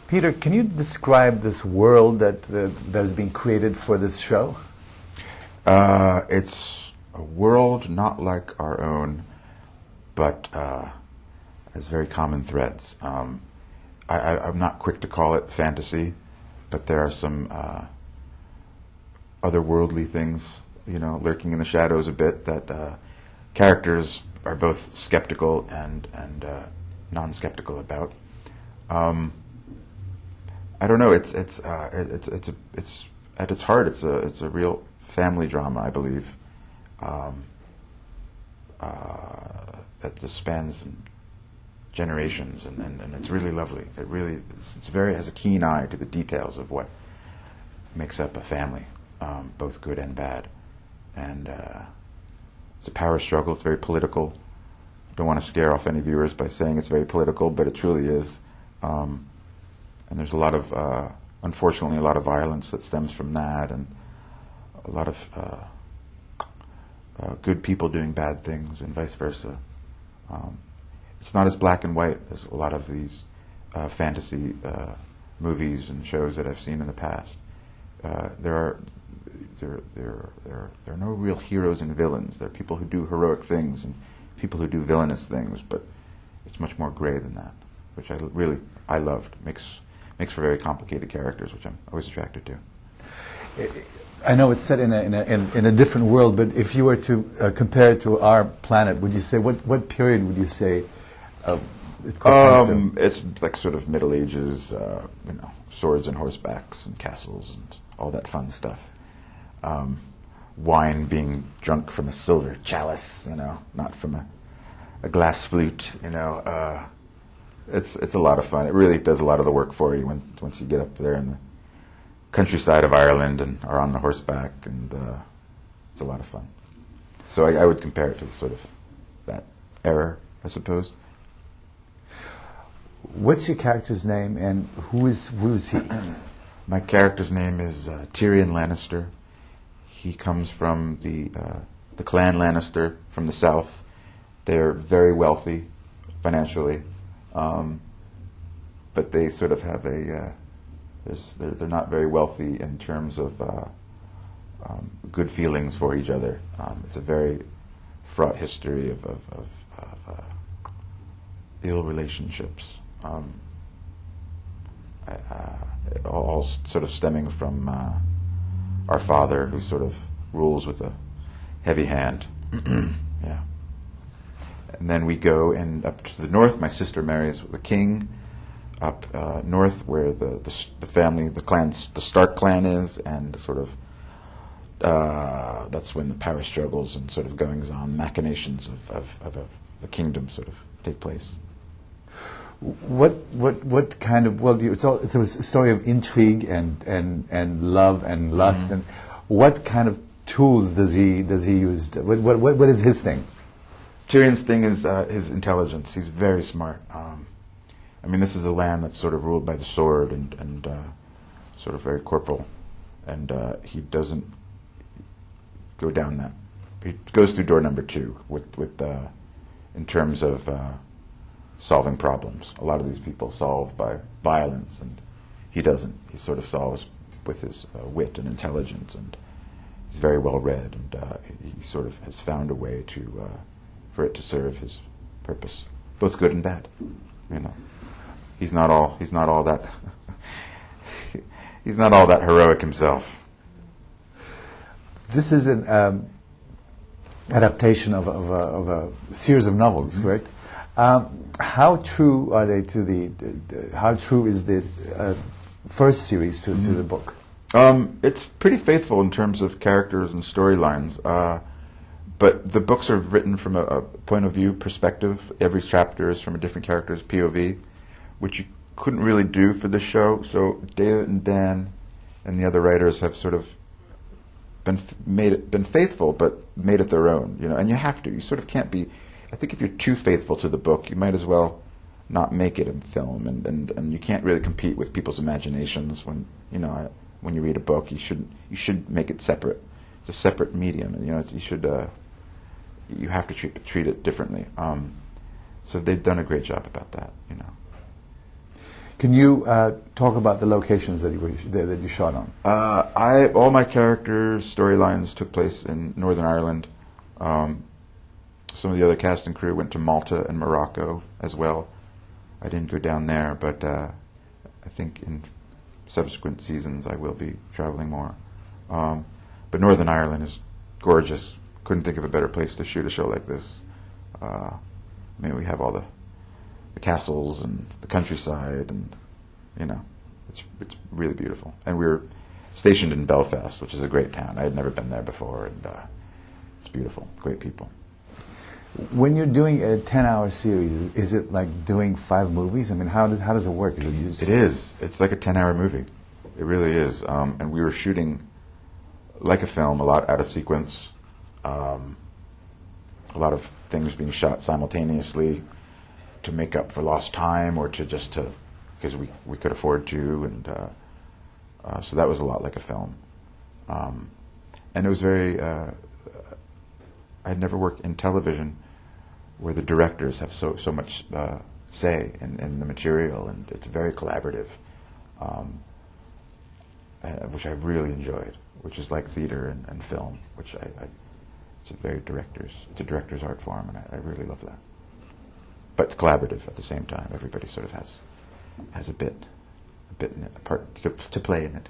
Peter, can you describe this world that has been created for this show? It's a world not like our own, but has very common threads. I'm not quick to call it fantasy, but there are some otherworldly things, lurking in the shadows a bit, that characters are both skeptical and non-skeptical about. I don't know. It's at its heart. It's a real family drama, I believe. That just spans generations, and it's really lovely. It really has a keen eye to the details of what makes up a family, both good and bad. And it's a power struggle. It's very political. Don't want to scare off any viewers by saying it's very political, but it truly is. And there's unfortunately, a lot of violence that stems from that, and a lot of good people doing bad things, and vice versa. It's not as black and white as a lot of these fantasy movies and shows that I've seen in the past. There are no real heroes and villains. There are people who do heroic things and people who do villainous things, but it's much more gray than that, which I loved. Makes for very complicated characters, which I'm always attracted to. I know it's set in a different world, but if you were to compare it to our planet, would you say what period would you say it corresponds to? It's like sort of Middle Ages, swords and horsebacks and castles and all that fun stuff. Wine being drunk from a silver chalice, not from a glass flute, It's a lot of fun. It really does a lot of the work for you once you get up there in the countryside of Ireland and are on the horseback, and it's a lot of fun. So I would compare it to sort of that era, I suppose. What's your character's name, and who is he? My character's name is Tyrion Lannister. He comes from the clan Lannister from the south. They're very wealthy financially. But they sort of have they're not very wealthy in terms of good feelings for each other. It's a very fraught history of ill relationships, all sort of stemming from our father, who sort of rules with a heavy hand. Yeah. And then we go up to the north. My sister marries the king up north, where the family, the Stark clan is, and sort of that's when the power struggles and sort of goings on, machinations of the kingdom sort of take place. What kind of it's a story of intrigue and love and lust, and what kind of tools does he use? What is his thing? Tyrion's thing is his intelligence. He's very smart. This is a land that's sort of ruled by the sword and sort of very corporal, and he doesn't go down that. He goes through door number 2 with in terms of solving problems. A lot of these people solve by violence, and he doesn't. He sort of solves with his wit and intelligence, and he's very well read, and he sort of has found a way to for it to serve his purpose, both good and bad. He's not all that he's not all that heroic himself. This is an adaptation of a series of novels, correct? How true are they to how true is this first series to the book? It's pretty faithful in terms of characters and storylines. But the books are written from a point of view perspective. Every chapter is from a different character's POV, which you couldn't really do for this show. So David and Dan and the other writers have sort of been faithful, but made it their own. And you have to. You sort of can't be. I think if you're too faithful to the book, you might as well not make it in film, and you can't really compete with people's imaginations when you read a book. You should make it separate. It's a separate medium, and you should. You have to treat it differently. So they've done a great job about that. Can you talk about the locations that you shot on? All my characters' storylines took place in Northern Ireland. Some of the other cast and crew went to Malta and Morocco as well. I didn't go down there, but I think in subsequent seasons I will be traveling more. But Northern Ireland is gorgeous. Couldn't think of a better place to shoot a show like this. I mean, we have all the castles and the countryside, and it's really beautiful. And we were stationed in Belfast, which is a great town. I had never been there before, and it's beautiful, great people. When you're doing a 10-hour series, is it like doing 5 movies? I mean, how does it work? It is. It's like a 10-hour movie. It really is. And we were shooting like a film, a lot out of sequence, a lot of things being shot simultaneously to make up for lost time, or because we could afford to, and so that was a lot like a film. And it was very. I'd never worked in television where the directors have so much say in the material, and it's very collaborative, which I really enjoyed. Which is like theater and film, which it's a director's art form, and I really love that. But collaborative at the same time. Everybody sort of has a bit in it, a part to play in it,